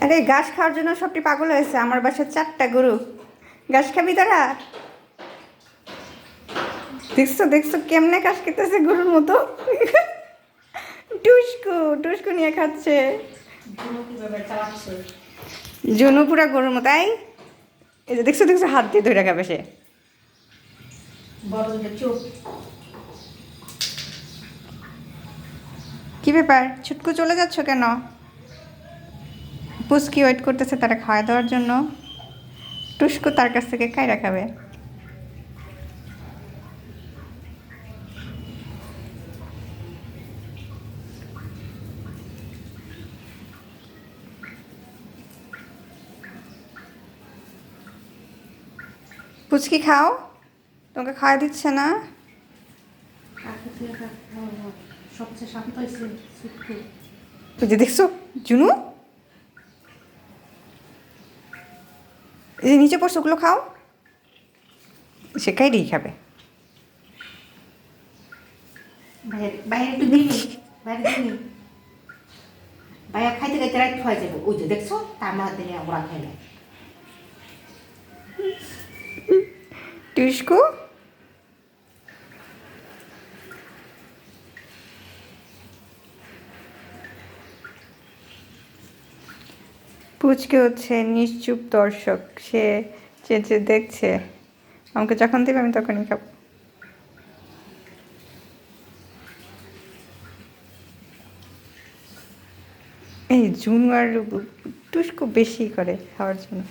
আরে ঘাস খাওয়ার জন্য সবটি পাগল হয়েছে। আমার বাসায় 4টা গরু। ঘাস খাবি তোরা? দেখছো দেখছো কেমনে ঘাস খেতেছে গরুর মতো। টুস্কু টুস্কু নিয়ে খাচ্ছে। জুনু পুরা গরুর মতো। এই যে দেখছো দেখছো হাত দিয়ে ধরে খাবে সে। কি ব্যাপার ছুটকু চলে যাচ্ছ কেন? পুচকি ওয়েট করতেছে তারা খাওয়া দেওয়ার জন্য। টুস্কু তার কাছ থেকে কাইরা খাবে। পুচকি খাও, তোমাকে খাওয়া দিচ্ছে না। সবচেয়ে শান্ত হয়েছে ছুটকু। ওই যে দেখছো জুনু, এই যে নিচে পড়ছে ওগুলো খাও। সে কাইরেই খাবে। বাইরে একটু দিনি, বাইরে দিনি। বাইরে খাইতে খাইতে রাইট হয়ে যাবে। ওই যে দেখছো তার মা দিলে ওরা খাইলে। টুস্কু পুচকে হচ্ছে নিশ্চুপ দর্শক। সে চেঁচে দেখছে, আমাকে যখন দেবে আমি তখনই খাবো। এই জুন আর টুস্কু বেশি করে খাওয়ার জন্য।